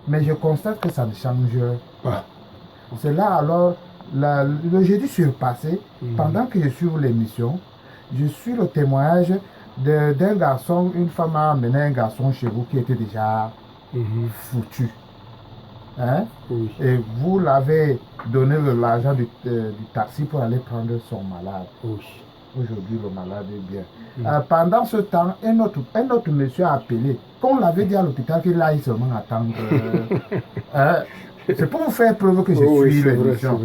mais je constate que ça ne change pas. C'est là alors, le jeudi surpassé, pendant que je suis l'émission, je suis le témoignage d'un garçon, une femme a amené un garçon chez vous qui était déjà foutu. Hein? Oui. Et vous l'avez donné l'argent du taxi pour aller prendre son malade. Oui. Aujourd'hui, le malade est bien. Pendant ce temps, un autre monsieur a appelé. Qu'on l'avait dit à l'hôpital qu'il aille seulement attendre. C'est pour vous faire preuve que je suis l'émission.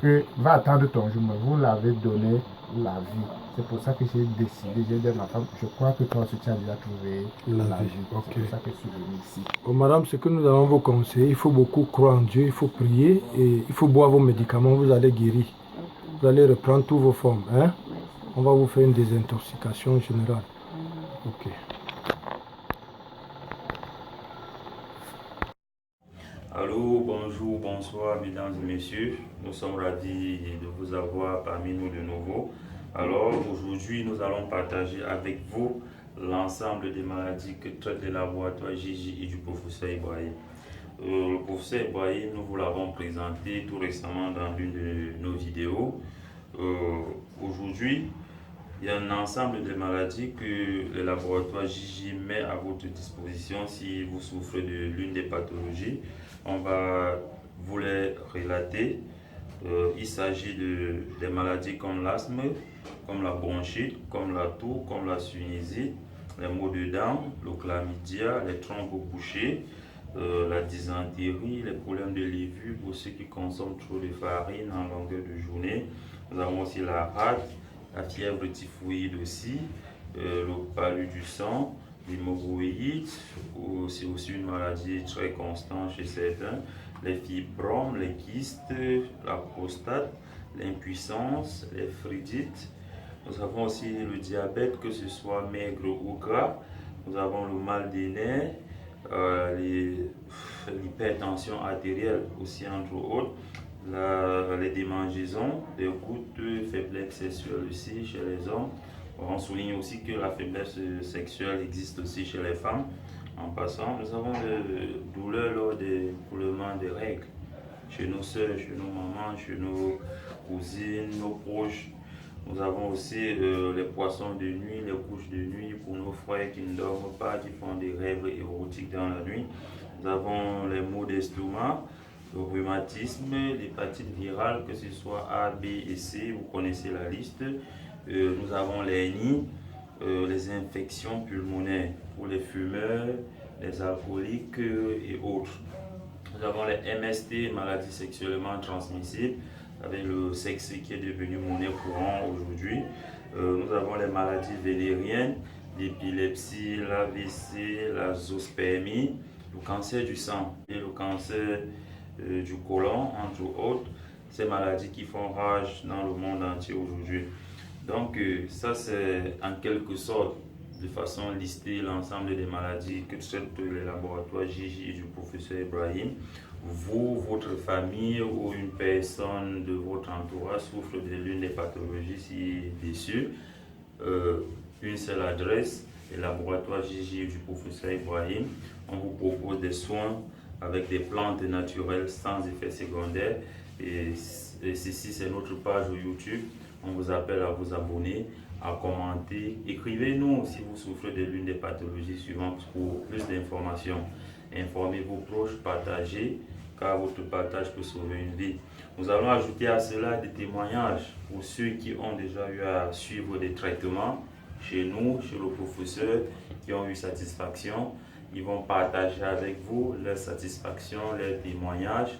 Que va attendre ton jour, mais vous l'avez donné la vie. C'est pour ça que j'ai décidé, j'ai dit à ma femme, je crois que toi aussi tu as déjà trouvé la vie. C'est pour ça que je suis venu ici. Oh, madame, ce que nous allons vous conseiller, il faut beaucoup croire en Dieu, il faut prier et il faut boire vos médicaments, vous allez guérir. Vous allez reprendre toutes vos formes. Hein? On va vous faire une désintoxication générale. Ok. Allô, bonjour, bonsoir mesdames et messieurs. Nous sommes ravis de vous avoir parmi nous de nouveau. Alors aujourd'hui, nous allons partager avec vous l'ensemble des maladies que traite le laboratoire Gigi et du professeur Ibrahim. Le professeur Ibrahim, nous vous l'avons présenté tout récemment dans l'une de nos vidéos. Aujourd'hui, il y a un ensemble de maladies que le laboratoire Gigi met à votre disposition si vous souffrez de l'une des pathologies. On va vous les relater. Il s'agit des maladies comme l'asthme, comme la bronchite, comme la toux, comme la sinusite, les maux de dents, le chlamydia, les trompes bouchées, la dysenterie, les problèmes de levure pour ceux qui consomment trop de farine en longueur de journée. Nous avons aussi la rate, la fièvre typhoïde aussi, le palud du sang, l'hémorroïde, c'est aussi une maladie très constante chez certains, les fibromes, les kystes, la prostate, l'impuissance, les phrédites. Nous avons aussi le diabète, que ce soit maigre ou gras. Nous avons le mal des nerfs, l'hypertension artérielle aussi entre autres, les démangeaisons, les gouttes de faiblesse sexuelle aussi chez les hommes. On souligne aussi que la faiblesse sexuelle existe aussi chez les femmes. En passant, nous avons des douleurs lors des coulements des règles chez nos soeurs, chez nos mamans, chez nos cousines, nos proches. Nous avons aussi les poissons de nuit, les couches de nuit pour nos frères qui ne dorment pas, qui font des rêves érotiques dans la nuit. Nous avons les maux d'estomac, le rhumatisme, l'hépatite virale, que ce soit A, B et C, vous connaissez la liste. Nous avons les hernies, les infections pulmonaires pour les fumeurs, les alcooliques et autres. Nous avons les MST, maladies sexuellement transmissibles, avec le sexe qui est devenu monnaie courante aujourd'hui. Nous avons les maladies vénériennes, l'épilepsie, l'AVC, la zoospermie, le cancer du sang et le cancer du côlon, entre autres. Ces maladies qui font rage dans le monde entier aujourd'hui. Donc ça c'est en quelque sorte de façon listée l'ensemble des maladies que traite le laboratoire Gigi et du professeur Ibrahim. Vous, votre famille ou une personne de votre entourage souffre de l'une des pathologies ci-dessus. Une seule adresse, le laboratoire Gigi et du professeur Ibrahim. On vous propose des soins avec des plantes naturelles sans effet secondaire. Et ceci c'est notre page YouTube. On vous appelle à vous abonner, à commenter. Écrivez-nous si vous souffrez de l'une des pathologies suivantes pour plus d'informations. Informez vos proches, partagez, car votre partage peut sauver une vie. Nous allons ajouter à cela des témoignages pour ceux qui ont déjà eu à suivre des traitements chez nous, chez le professeur, qui ont eu satisfaction. Ils vont partager avec vous leur satisfaction, leurs témoignages,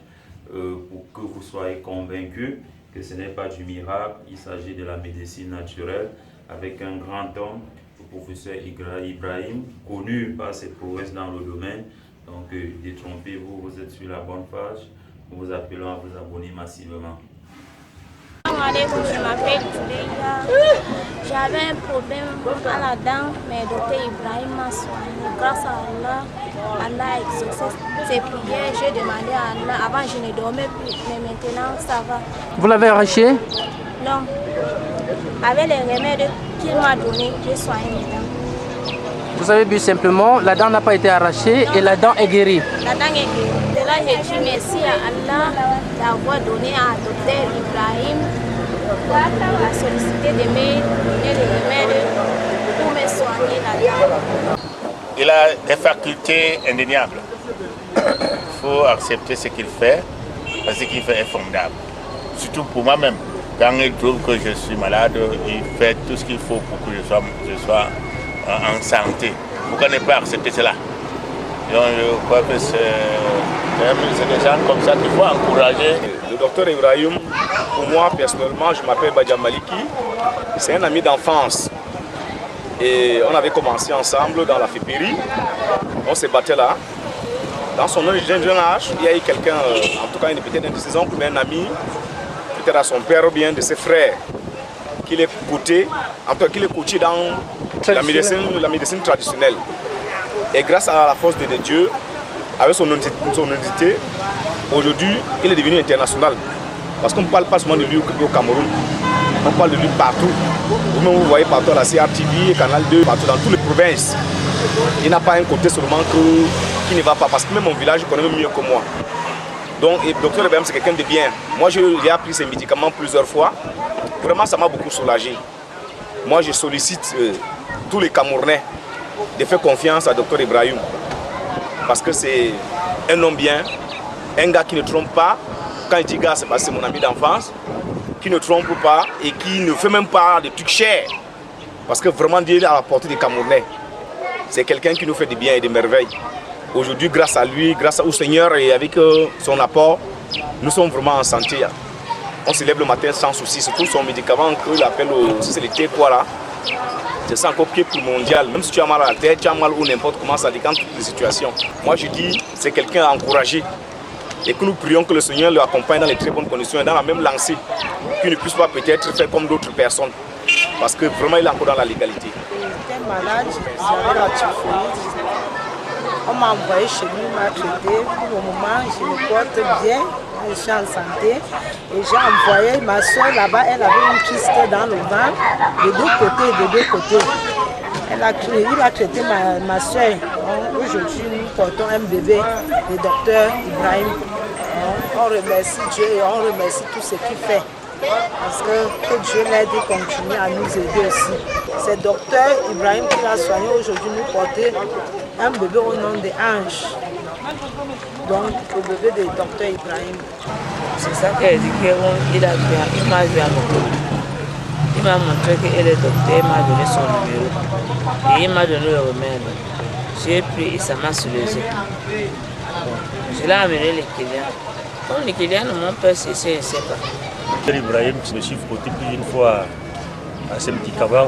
pour que vous soyez convaincus que ce n'est pas du miracle, il s'agit de la médecine naturelle avec un grand homme, le professeur Ibrahim, connu par ses prouesses dans le domaine. Donc détrompez-vous, vous êtes sur la bonne page. Nous vous appelons à vous abonner massivement. Je m'appelle Juleya. J'avais un problème à la dent, mais le docteur Ibrahim m'a soigné. Grâce à Allah, Allah a exaucé ses prières. J'ai demandé à Allah. Avant, je ne dormais plus, mais maintenant, ça va. Vous l'avez arraché? Non. Avec les remèdes qu'il m'a donnés, j'ai soigné mes dents. Vous avez vu simplement, la dent n'a pas été arrachée et la dent est guérie. La dent est guérie. De là, je dis merci à Allah d'avoir donné à docteur Ibrahim la sollicité de me donner les remèdes pour me soigner la dent. Il a des facultés indéniables. Il faut accepter ce qu'il fait, parce que ce qu'il fait est formidable. Surtout pour moi-même. Quand il trouve que je suis malade, il fait tout ce qu'il faut pour que je sois en santé. Pourquoi ne pas accepter cela? Donc je crois que c'est des gens comme ça qu'il faut encourager. Le docteur Ibrahim, pour moi personnellement, je m'appelle Badja Maliki. C'est un ami d'enfance. Et on avait commencé ensemble dans la FEPERI. On se battait là. Dans son jeune âge, il y a eu quelqu'un, en tout cas peut-être un de ses oncles, mais un ami, peut-être à son père ou bien de ses frères, qui l'est coûté, en tout cas qui l'est coûté dans la médecine traditionnelle. Et grâce à la force de Dieu, avec son honnêteté, aujourd'hui, il est devenu international. Parce qu'on ne parle pas seulement de lui au Cameroun, on parle de lui partout. Vous-même, vous voyez partout à la CRTV, Canal 2, partout dans toutes les provinces. Il n'a pas un côté seulement qui ne va pas, parce que même mon village connaît mieux que moi. Donc, le docteur Ibrahim, c'est quelqu'un de bien. Moi, j'ai appris ces médicaments plusieurs fois. Vraiment, ça m'a beaucoup soulagé. Moi, je sollicite tous les Camerounais de faire confiance à docteur Ibrahim. Parce que c'est un homme bien, un gars qui ne trompe pas. Quand il dit gars, c'est parce que c'est mon ami d'enfance. Qui ne trompe pas et qui ne fait même pas de trucs chers. Parce que vraiment, Dieu est à la portée des Camerounais. C'est quelqu'un qui nous fait du bien et des merveilles. Aujourd'hui, grâce à lui, grâce au Seigneur et avec son apport, nous sommes vraiment en santé. On se lève le matin sans souci. Surtout son médicament qu'il appelle, si c'est le thé quoi là, c'est ça encore qui est mondial. Même si tu as mal à la tête, tu as mal ou n'importe comment, ça dépend de toutes les situations. Moi je dis, c'est quelqu'un à encourager. Et que nous prions que le Seigneur le accompagne dans les très bonnes conditions et dans la même lancée. Qu'il ne puisse pas peut-être faire comme d'autres personnes. Parce que vraiment il est encore dans la légalité. J'étais malade, j'avais la typhoïde. On m'a envoyé chez lui, m'a traité. Pour le moment, je me porte bien, je suis en santé. Et j'ai envoyé ma soeur là-bas, elle avait une kyste dans le ventre, de deux côtés. Il a traité ma soeur. Aujourd'hui, nous portons un bébé, le docteur Ibrahim. On remercie Dieu et on remercie tout ce qu'il fait. Parce que Dieu l'aide et continue à nous aider aussi. C'est le docteur Ibrahim qui l'a soigné aujourd'hui, nous porter un bébé au nom de Ange. Donc, le bébé du docteur Ibrahim. C'est ça qu'elle dit qu'il m'a vu à mon côté. Il m'a montré qu'il est docteur, il m'a donné son numéro. Et il m'a donné le remède. J'ai pris et ça m'a soulagé. Je l'ai amené les clients. Comme les clients ne m'ont pas cessé, je ne sais pas. Ibrahim, je me suis frotté plus d'une fois à ce médicament.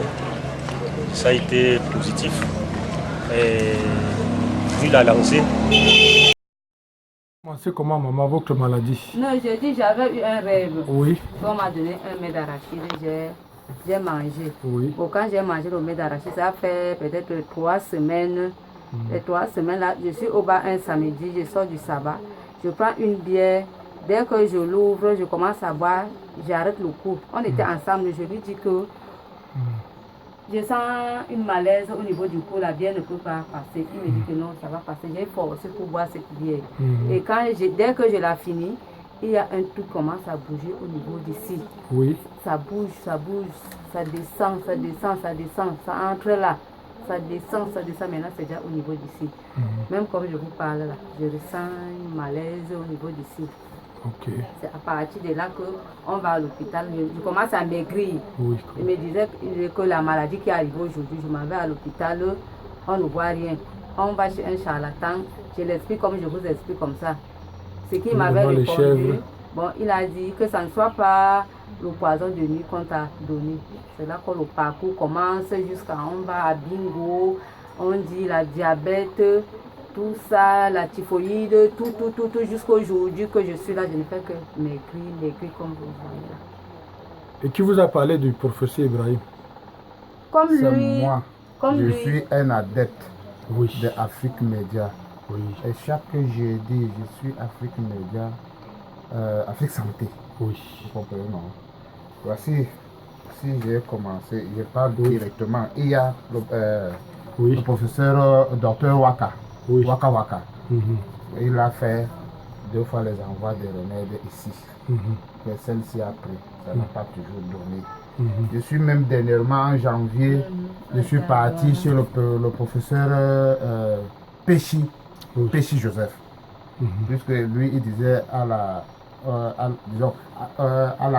Ça a été positif. Et vu la lancée. C'est comment maman, votre maladie? Non, je dis j'avais eu un rêve. Oui. On m'a donné un mets d'arachide, j'ai mangé. Oui. Bon, quand j'ai mangé le mets d'arachide, ça fait peut-être 3 semaines. Les 3 semaines là, je suis au bar un samedi, je sors du sabbat, je prends une bière. Dès que je l'ouvre, je commence à boire, j'arrête le coup. On était ensemble, je lui dis que je sens une malaise au niveau du cou, la bière ne peut pas passer. Il me dit que non, ça va passer. J'ai forcé pour boire cette bière. Et dès que je l'ai fini, il y a un truc qui commence à bouger au niveau d'ici. Oui. Ça bouge, ça descend, ça entre là. Ça descend, maintenant c'est déjà au niveau d'ici. Même comme je vous parle là, je ressens une malaise au niveau d'ici. Okay. C'est à partir de là qu'on va à l'hôpital. Je commence à maigrir. Oui. Il me disait que la maladie qui est arrivée aujourd'hui, je m'en vais à l'hôpital, on ne voit rien. On va chez un charlatan, je l'explique comme je vous explique comme ça. Ce qu'il m'avait répondu, bon, il a dit que ça ne soit pas le poison de nuit qu'on t'a donné. C'est là que le parcours commence jusqu'à on va à bingo, on dit la diabète, tout ça, la typhoïde, tout jusqu'à aujourd'hui que je suis là, je ne fais que maigrir comme vous voyez là. Et qui vous a parlé du professeur Ibrahim? Comme lui. C'est moi. Comme je lui. suis un adepte de Afrique Média. Oui. Et chaque jeudi, je suis Afrique Média, Afrique Santé. Oui. Vous comprenez, non? Voici, si j'ai commencé, je parle directement. Il y a le professeur Dr Waka. Oui. Waka Waka. Il a fait 2 fois les envois de remèdes ici. Que celle-ci a pris. Ça n'a pas toujours donné. Je suis même dernièrement en janvier, je suis parti chez le professeur Péchi Joseph. Puisque lui, il disait à la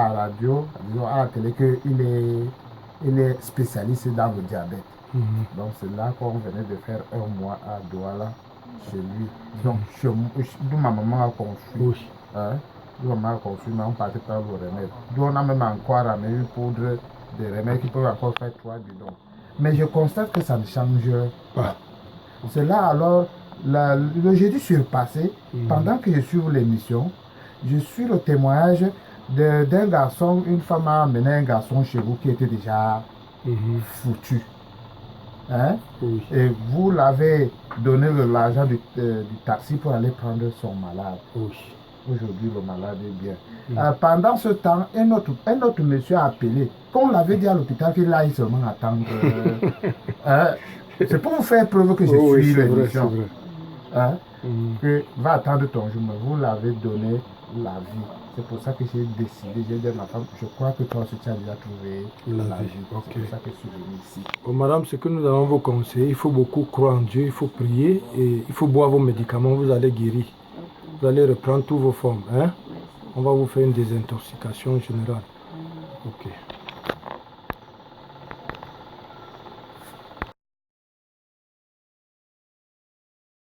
radio, disons à la télé qu'il est spécialiste dans le diabète. Donc c'est là qu'on venait de faire 1 mois à Douala chez lui. Donc d'où ma maman a conçu. D'où ma maman a conçu, mais on partait par le remède. D'où on a même encore ramené une poudre de remèdes qui peuvent encore faire 3 bidons. Mais je constate que ça ne change pas. C'est là alors, le jeudi surpassé, pendant que je suis l'émission, je suis le témoignage d'un garçon, une femme a amené un garçon chez vous qui était déjà foutu. Et vous l'avez donné l'argent du taxi pour aller prendre son malade. Aujourd'hui, le malade est bien. Pendant ce temps, un autre monsieur a appelé. Qu'on l'avait dit à l'hôpital qu'il aille seulement attendre. C'est pour vous faire preuve que je suis l'émission. Que va attendre ton jour, mais vous l'avez donné la vie. C'est pour ça que j'ai décidé, j'ai dit à ma femme, je crois que toi aussi tu as déjà trouvé la vie. C'est pour ça que je suis venu ici. Madame, ce que nous allons vous conseiller, il faut beaucoup croire en Dieu, il faut prier et il faut boire vos médicaments, vous allez guérir. Vous allez reprendre toutes vos formes. On va vous faire une désintoxication générale. Ok.